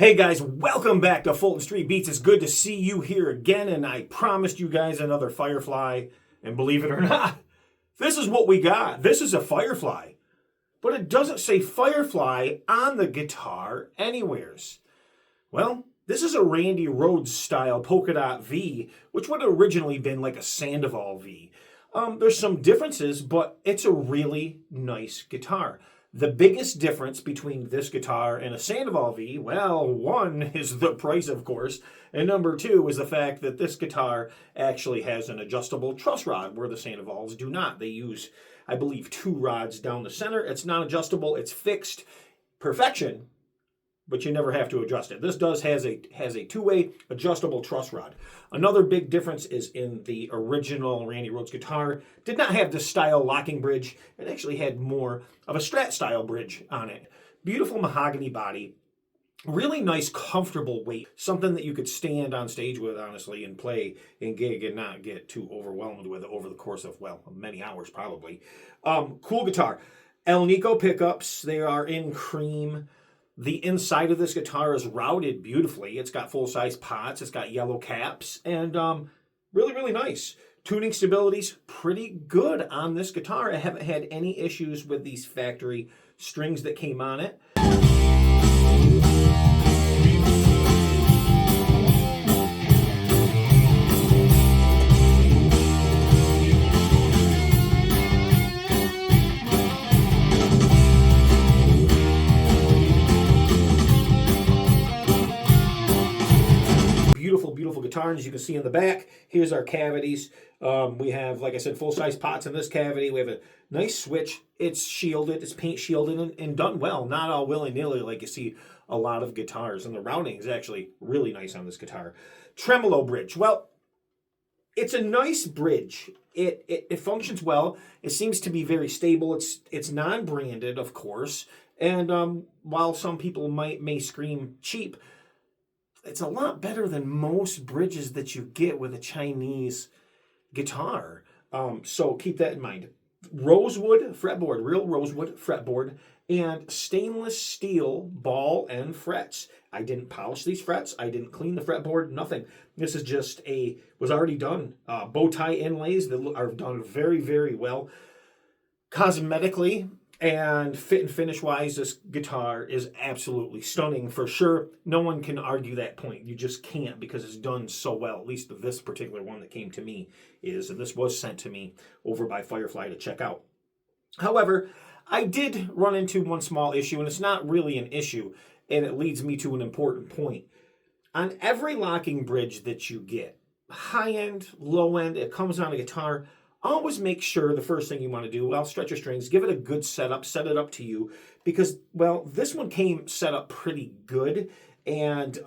Hey guys, welcome back to Fulton Street Beats. It's good to see you here again, and I promised you guys another Firefly, and believe it or not, this is what we got. This is a Firefly, but it doesn't say Firefly on the guitar anywheres. Well, this is a Randy Rhoads style Polka Dot V, which would have originally been like a Sandoval V. There's some differences, but it's a really nice guitar. The biggest difference between this guitar and a Sandoval V, well, one is the price, of course, and number two is the fact that this guitar actually has an adjustable truss rod, where the Sandovals do not. They use, I believe, two rods down the center. It's not adjustable, it's fixed. Perfection, but you never have to adjust it. This has a two-way adjustable truss rod. Another big difference is in the original Randy Rhoads guitar. Did not have this style locking bridge. It actually had more of a Strat style bridge on it. Beautiful mahogany body. Really nice, comfortable weight. Something that you could stand on stage with, honestly, and play and gig and not get too overwhelmed with it over the course of, well, many hours probably. Cool guitar. Alnico pickups. They are in cream. The inside of this guitar is routed beautifully. It's got full-size pots. It's got yellow caps. And really, really nice. Tuning stability's pretty good on this guitar. I haven't had any issues with these factory strings that came on it. Beautiful guitar, and as you can see in the back, here's our cavities. We have, like I said, full-size pots in this cavity. We have a nice switch. It's shielded, it's paint shielded and done well, not all willy-nilly like you see a lot of guitars. And the routing is actually really nice on this guitar. Tremolo bridge. Well, it's a nice bridge. It functions well. It seems to be very stable. It's non-branded, of course. And while some people may scream cheap, it's a lot better than most bridges that you get with a Chinese guitar. So keep that in mind. Rosewood fretboard, real rosewood fretboard, and stainless steel ball and frets. I didn't polish these frets. I didn't clean the fretboard, nothing. This is just was already done. Bow tie inlays that are done very, very well. Cosmetically, and fit and finish wise, this guitar is absolutely stunning for sure. No one can argue that point. You just can't, because it's done so well. At least this particular one that came to me is, and this was sent to me over by Firefly to check out. However, I did run into one small issue, and it's not really an issue, and it leads me to an important point. On every locking bridge that you get, high end, low end, it comes on a guitar. Always make sure the first thing you want to do, well, stretch your strings, give it a good setup, set it up to you, because, well, this one came set up pretty good, and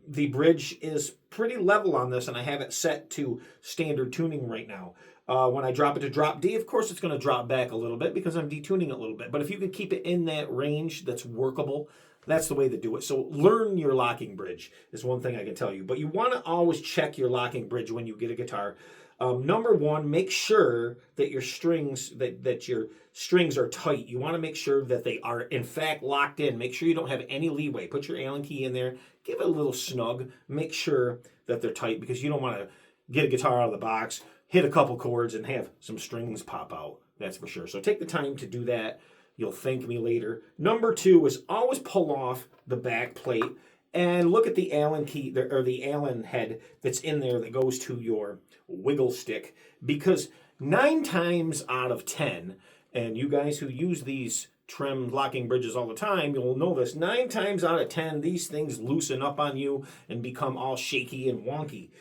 the bridge is pretty level on this, and I have it set to standard tuning right now. When I drop it to drop D, of course it's going to drop back a little bit because I'm detuning it a little bit, but if you can keep it in that range that's workable, that's the way to do it. So learn your locking bridge is one thing I can tell you, but you want to always check your locking bridge when you get a guitar. Number one, make sure that your strings are tight. You want to make sure that they are in fact locked in. Make sure you don't have any leeway. Put your Allen key in there, give it a little snug. Make sure that they're tight, because you don't want to get a guitar out of the box, hit a couple chords, and have some strings pop out. That's for sure. So take the time to do that. You'll thank me later. Number two is always pull off the back plate and look at the Allen key, or the Allen head that's in there that goes to your wiggle stick, because 9 times out of 10, and you guys who use these trimmed locking bridges all the time, you'll know this, 9 times out of 10, these things loosen up on you and become all shaky and wonky.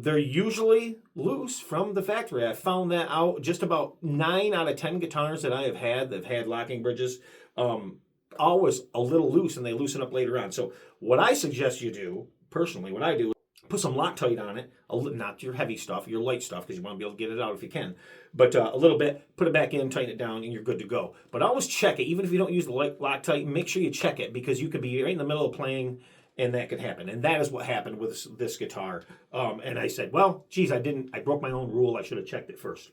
They're usually loose from the factory. I found that out. Just about 9 out of 10 guitars that I have had that have had locking bridges, always a little loose, and they loosen up later on. So what I suggest you do, personally, what I do, put some Loctite on it, not your heavy stuff, your light stuff, because you want to be able to get it out if you can. But a little bit, put it back in, tighten it down, and you're good to go. But always check it. Even if you don't use the Loctite, make sure you check it, because you could be right in the middle of playing, and that could happen. And that is what happened with this guitar. And I said, well, geez, I broke my own rule. I should have checked it first.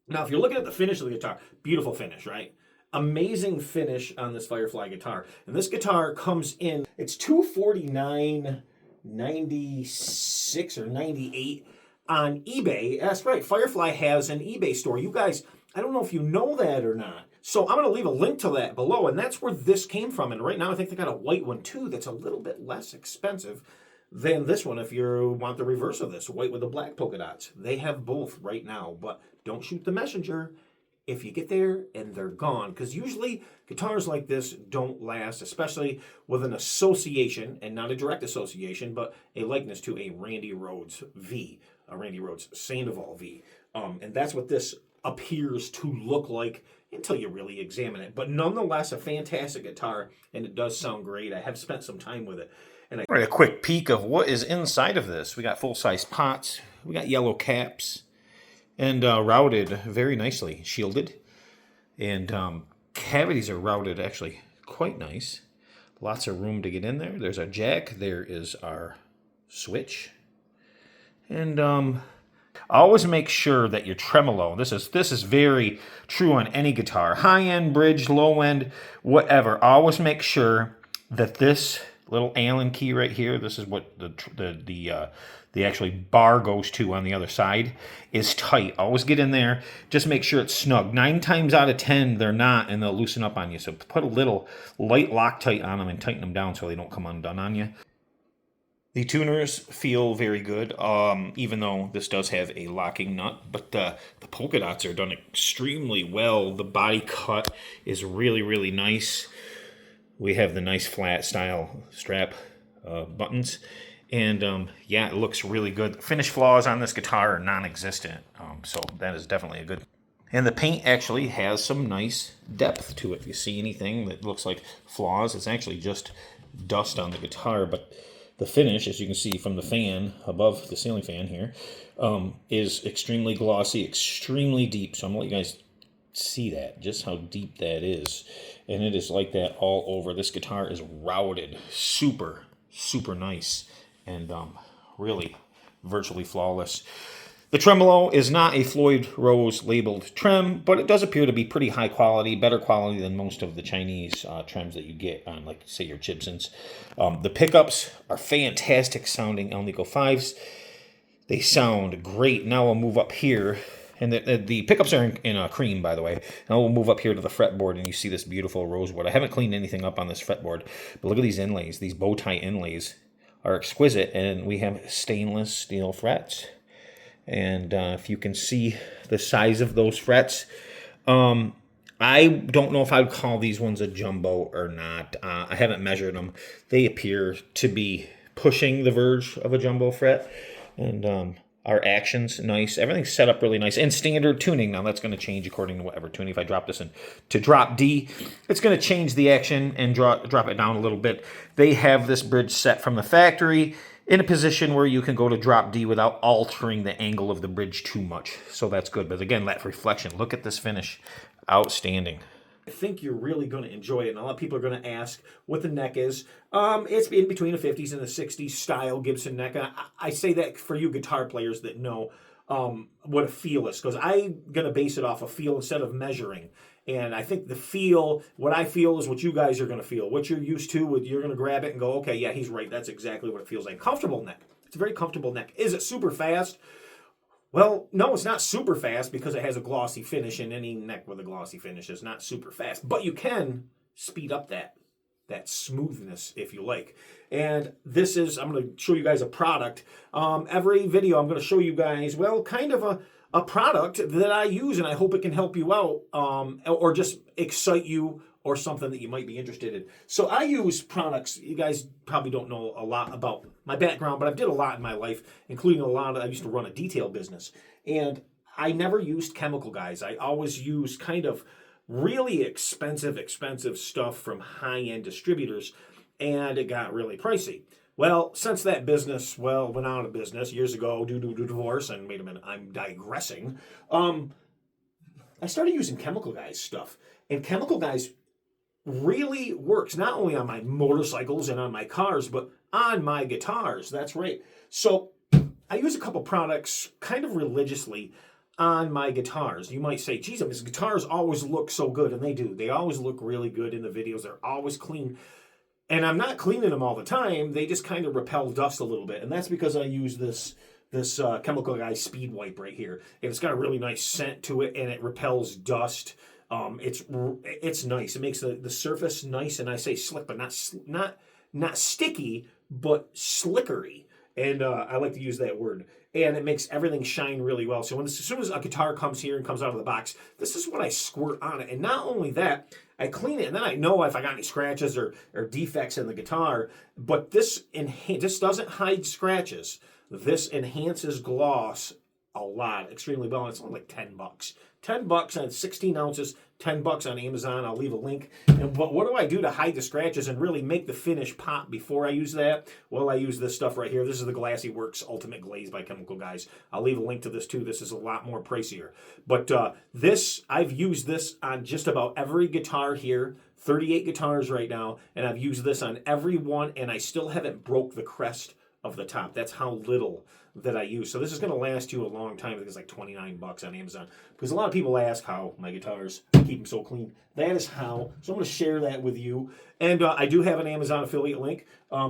Now, if you're looking at the finish of the guitar, beautiful finish, right? amazing finish on this Firefly guitar. And this guitar comes in, it's $249.96 or 98 on eBay. That's right, Firefly has an eBay store. You guys, I don't know if you know that or not. So I'm going to leave a link to that below, and that's where this came from. And right now I think they got a white one too that's a little bit less expensive than this one if you want the reverse of this, white with the black polka dots. They have both right now, but don't shoot the messenger if you get there and they're gone, because usually guitars like this don't last, especially with an association, and not a direct association, but a likeness to a Randy Rhoads V, a Randy Rhoads Sandoval V. And that's what this appears to look like until you really examine it. But nonetheless, a fantastic guitar, and it does sound great. I have spent some time with it. And all right, a quick peek of what is inside of this. We got full-size pots, we got yellow caps, and routed very nicely, shielded. And cavities are routed actually quite nice. Lots of room to get in there. There's our jack, there is our switch. And always make sure that your tremolo, this is very true on any guitar, high-end, bridge, low-end, whatever. Always make sure that this little Allen key right here, this is what the actually bar goes to on the other side, is tight. Always get in there. Just make sure it's snug. 9 times out of 10, they're not, and they'll loosen up on you. So put a little light Loctite on them and tighten them down so they don't come undone on you. The tuners feel very good, even though this does have a locking nut, but the polka dots are done extremely well. The body cut is really, really nice. We have the nice flat style strap buttons, and yeah, it looks really good. Finish flaws on this guitar are non-existent, so that is definitely a good. And the paint actually has some nice depth to it. If you see anything that looks like flaws, it's actually just dust on the guitar, but the finish, as you can see from the fan above the ceiling fan here, is extremely glossy, extremely deep. So I'm going to let you guys see that, just how deep that is. And it is like that all over. This guitar is routed super, super nice, and really virtually flawless. The tremolo is not a Floyd Rose labeled trem, but it does appear to be pretty high quality, better quality than most of the Chinese trems that you get on, like, say, your Gibsons. The pickups are fantastic sounding Alnico 5s. They sound great. Now we'll move up here, and the pickups are in cream, by the way. Now we'll move up here to the fretboard, and you see this beautiful rosewood. I haven't cleaned anything up on this fretboard, but look at these inlays. These bow tie inlays are exquisite, and we have stainless steel frets. And if you can see the size of those frets, I don't know if I would call these ones a jumbo or not. I haven't measured them. They appear to be pushing the verge of a jumbo fret. And our action's nice. Everything's set up really nice. And standard tuning. Now that's going to change according to whatever tuning. If I drop this in to drop D, it's going to change the action and drop it down a little bit. They have this bridge set from the factory in a position where you can go to drop D without altering the angle of the bridge too much. So that's good. But again, that reflection, look at this finish. Outstanding. I think you're really going to enjoy it. And a lot of people are going to ask what the neck is. It's in between the 50s and the 60s style Gibson neck. I say that for you guitar players that know what a feel is, because I'm going to base it off a feel instead of measuring. And I think the feel, what I feel is what you guys are going to feel. What you're used to, you're going to grab it and go, okay, yeah, he's right. That's exactly what it feels like. Comfortable neck. It's a very comfortable neck. Is it super fast? Well, no, it's not super fast because it has a glossy finish, and any neck with a glossy finish is not super fast. But you can speed up that smoothness if you like. And this is, I'm going to show you guys a product. Every video I'm going to show you guys, well, kind of a product that I use, and I hope it can help you out or just excite you or something that you might be interested in. So I use products. You guys probably don't know a lot about my background, but I've did a lot in my life, including I used to run a detail business. And I never used chemical guys. I always used kind of really expensive stuff from high-end distributors, and it got really pricey. Well, since that business, went out of business years ago due to divorce, and wait a minute, I'm digressing, I started using Chemical Guys stuff. And Chemical Guys really works, not only on my motorcycles and on my cars, but on my guitars. That's right. So I use a couple products kind of religiously. on my guitars. You might say, geez, his guitars always look so good, and they do. They always look really good in the videos. They're always clean. And I'm not cleaning them all the time. They just kind of repel dust a little bit. And that's because I use this Chemical Guy Speed Wipe right here. And it's got a really nice scent to it, and it repels dust. It's nice. It makes the surface nice, and I say slick, but not sticky, but slickery. And I like to use that word. And it makes everything shine really well. So as soon as a guitar comes here and comes out of the box, this is what I squirt on it. And not only that, I clean it, and then I know if I got any scratches or defects in the guitar. But this doesn't hide scratches. This enhances gloss a lot, extremely well. It's only like $10. $10 on 16 ounces, $10 on Amazon. I'll leave a link. But what do I do to hide the scratches and really make the finish pop before I use that? Well, I use this stuff right here. This is the Glassy Works Ultimate Glaze by Chemical Guys. I'll leave a link to this too. This is a lot more pricier. But I've used this on just about every guitar here. 38 guitars right now, and I've used this on every one, and I still haven't broke the crest of the top. That's how little that I use. So this is going to last you a long time. I think it's like $29 on Amazon. Because a lot of people ask how my guitars keep them so clean. That is how. So I'm going to share that with you. And I do have an Amazon affiliate link.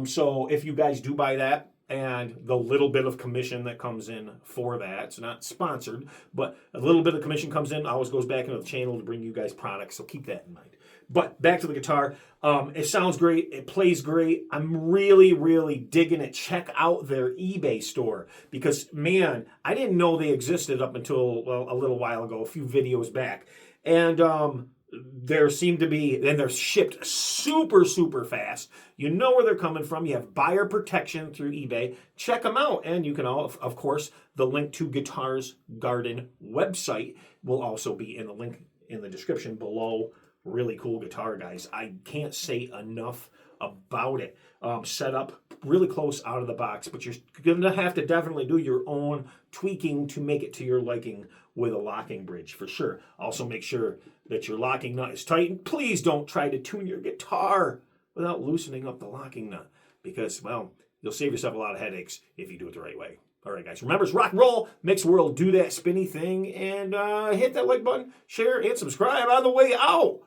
So if you guys do buy that, and the little bit of commission that comes in for that, it's not sponsored, but a little bit of commission comes in, always goes back into the channel to bring you guys products. So keep that in mind. But back to the guitar. It sounds great. It plays great. I'm really, really digging it. Check out their eBay store because, man, I didn't know they existed up until a little while ago, a few videos back. And there seem to be, and they're shipped super, super fast. You know where they're coming from. You have buyer protection through eBay. Check them out. And you can, of course, the link to Guitars Garden website will also be in the link in the description below. Really cool guitar, guys. I can't say enough about it. Set up really close out of the box, but you're going to have to definitely do your own tweaking to make it to your liking with a locking bridge, for sure. Also, make sure that your locking nut is tight, and please don't try to tune your guitar without loosening up the locking nut because, well, you'll save yourself a lot of headaches if you do it the right way. All right, guys. Remember, it's rock and roll. Mix world, do that spinny thing, and hit that like button, share, and subscribe on the way out.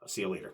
I'll see you later.